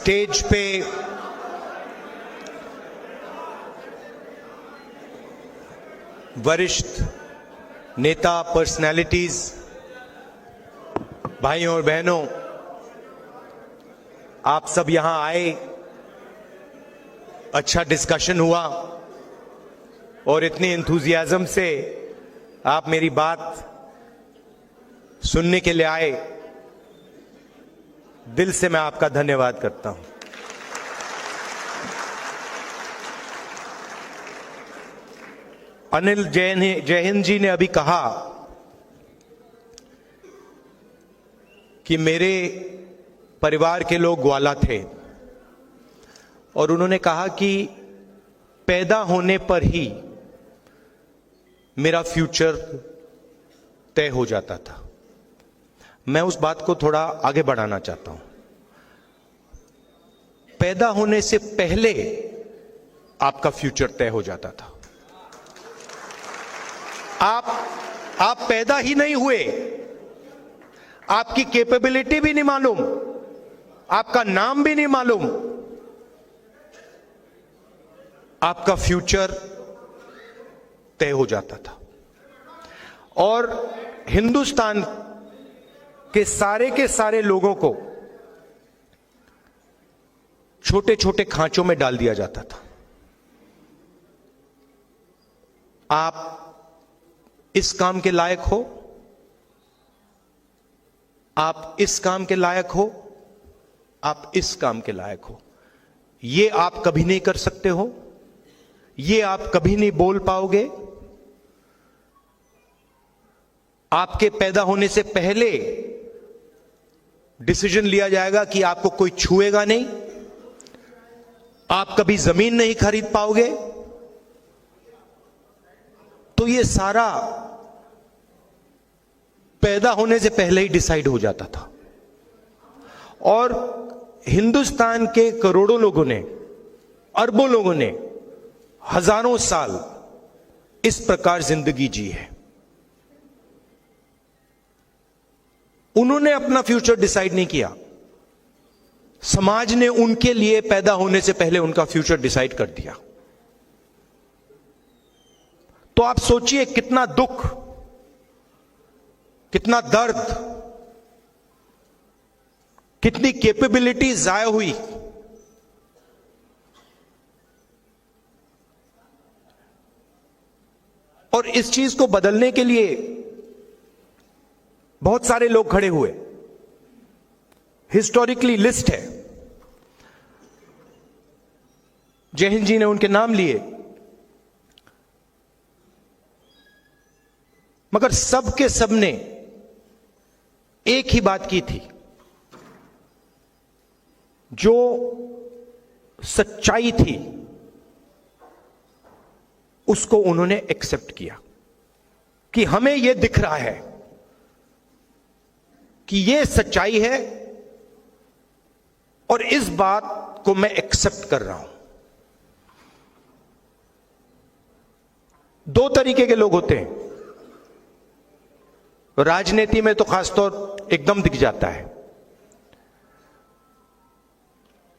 Stage पे वरिष्ठ नेता, पर्सनैलिटीज, भाइयों और बहनों, आप सब यहां आए, अच्छा डिस्कशन हुआ और इतनी एंथुजियाज्म से आप मेरी बात सुनने के लिए आए। दिल से मैं आपका धन्यवाद करता हूं। अनिल जैन जी ने अभी कहा कि मेरे परिवार के लोग ग्वाला थे और उन्होंने कहा कि पैदा होने पर ही मेरा फ्यूचर तय हो जाता था। मैं उस बात को थोड़ा आगे बढ़ाना चाहता हूं। पैदा होने से पहले आपका फ्यूचर तय हो जाता था। आप पैदा ही नहीं हुए, आपकी कैपेबिलिटी भी नहीं मालूम, आपका नाम भी नहीं मालूम, आपका फ्यूचर तय हो जाता था। और हिंदुस्तान के सारे लोगों को छोटे छोटे खांचों में डाल दिया जाता था। आप इस काम के लायक हो, आप इस काम के लायक हो, आप इस काम के लायक हो, ये आप कभी नहीं कर सकते हो, ये आप कभी नहीं बोल पाओगे। आपके पैदा होने से पहले डिसीजन लिया जाएगा कि आपको कोई छुएगा नहीं, आप कभी जमीन नहीं खरीद पाओगे। तो ये सारा पैदा होने से पहले ही डिसाइड हो जाता था। और हिंदुस्तान के करोड़ों लोगों ने, अरबों लोगों ने हजारों साल इस प्रकार जिंदगी जी है। उन्होंने अपना फ्यूचर डिसाइड नहीं किया, समाज ने उनके लिए पैदा होने से पहले उनका फ्यूचर डिसाइड कर दिया। तो आप सोचिए कितना दुख, कितना दर्द, कितनी कैपेबिलिटी जाया हुई। और इस चीज को बदलने के लिए बहुत सारे लोग खड़े हुए। हिस्टोरिकली लिस्ट है, जय हिंद जी ने उनके नाम लिए, मगर सब के सब ने एक ही बात की थी, जो सच्चाई थी उसको उन्होंने एक्सेप्ट किया कि हमें यह दिख रहा है कि यह सच्चाई है और इस बात को मैं एक्सेप्ट कर रहा हूं। दो तरीके के लोग होते हैं, राजनीति में तो खासतौर एकदम दिख जाता है।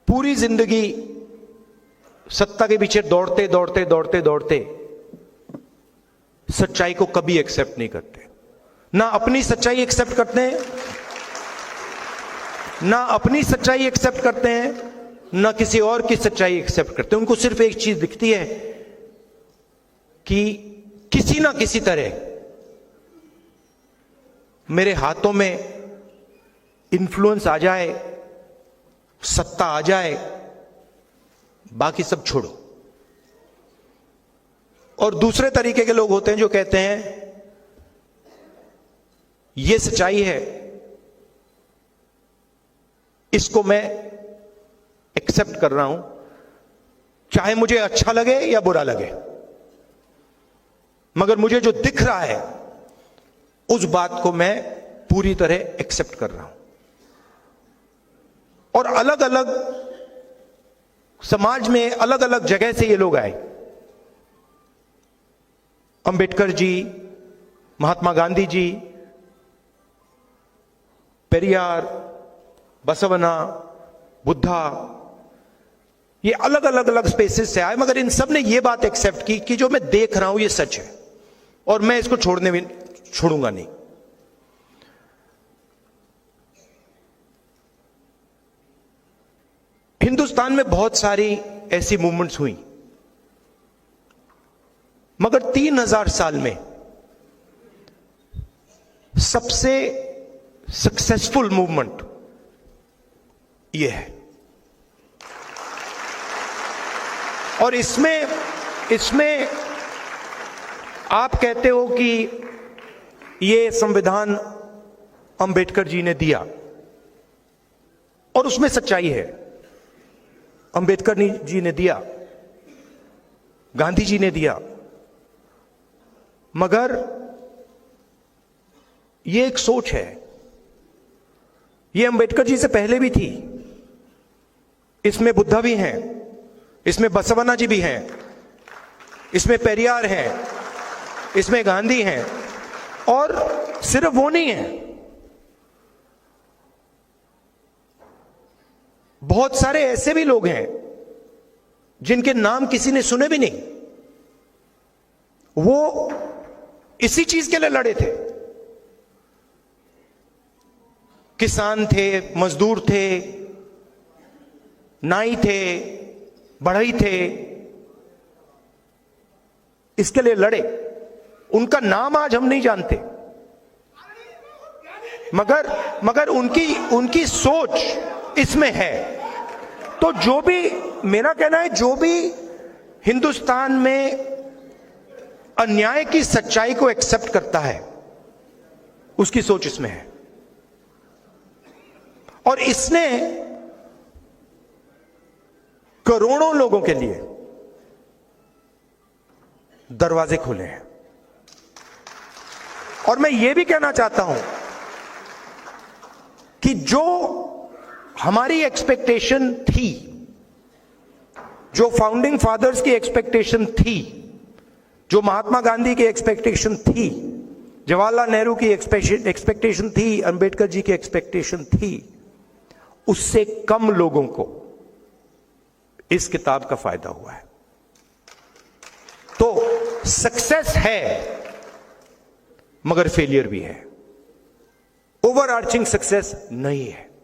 पूरी जिंदगी सत्ता के पीछे दौड़ते दौड़ते दौड़ते दौड़ते सच्चाई को कभी एक्सेप्ट नहीं करते। ना अपनी सच्चाई एक्सेप्ट करते हैं, ना अपनी सच्चाई एक्सेप्ट करते हैं, ना किसी और की सच्चाई एक्सेप्ट करते हैं। उनको सिर्फ एक चीज दिखती है कि किसी ना किसी तरह मेरे हाथों में इन्फ्लुएंस आ जाए, सत्ता आ जाए, बाकी सब छोड़ो। और दूसरे तरीके के लोग होते हैं जो कहते हैं यह सच्चाई है, इसको मैं एक्सेप्ट कर रहा हूं, चाहे मुझे अच्छा लगे या बुरा लगे, मगर मुझे जो दिख रहा है उस बात को मैं पूरी तरह एक्सेप्ट कर रहा हूं। और अलग अलग समाज में अलग अलग जगह से ये लोग आए। अंबेडकर जी, महात्मा गांधी जी, पेरियार, बसवना, बुद्धा, ये अलग अलग अलग स्पेसेस से आए, मगर इन सब ने ये बात एक्सेप्ट की कि जो मैं देख रहा हूं ये सच है और मैं इसको छोड़ूंगा नहीं। हिंदुस्तान में बहुत सारी ऐसी मूवमेंट्स हुई, मगर 3000 साल में सबसे सक्सेसफुल मूवमेंट यह है। और इसमें आप कहते हो कि ये संविधान अंबेडकर जी ने दिया, और उसमें सच्चाई है। अंबेडकर जी ने दिया, गांधी जी ने दिया, मगर ये एक सोच है। ये अंबेडकर जी से पहले भी थी। इसमें बुद्धा भी हैं, इसमें बसवन्ना जी भी हैं, इसमें पेरियार हैं, इसमें गांधी हैं, और सिर्फ वो नहीं है, बहुत सारे ऐसे भी लोग हैं जिनके नाम किसी ने सुने भी नहीं। वो इसी चीज के लिए लड़े थे। किसान थे, मजदूर थे, नाई थे, बढ़ई थे, इसके लिए लड़े। उनका नाम आज हम नहीं जानते, मगर उनकी सोच इसमें है। तो जो भी, मेरा कहना है, जो भी हिंदुस्तान में अन्याय की सच्चाई को एक्सेप्ट करता है, उसकी सोच इसमें है। और इसने करोड़ों लोगों के लिए दरवाजे खोले हैं। और मैं यह भी कहना चाहता हूं कि जो हमारी एक्सपेक्टेशन थी, जो फाउंडिंग फादर्स की एक्सपेक्टेशन थी, जो महात्मा गांधी की एक्सपेक्टेशन थी, जवाहरलाल नेहरू की एक्सपेक्टेशन थी, अंबेडकर जी की एक्सपेक्टेशन थी, उससे कम लोगों को इस किताब का फायदा हुआ है। तो सक्सेस है, मगर फेलियर भी है। ओवरआर्चिंग सक्सेस नहीं है।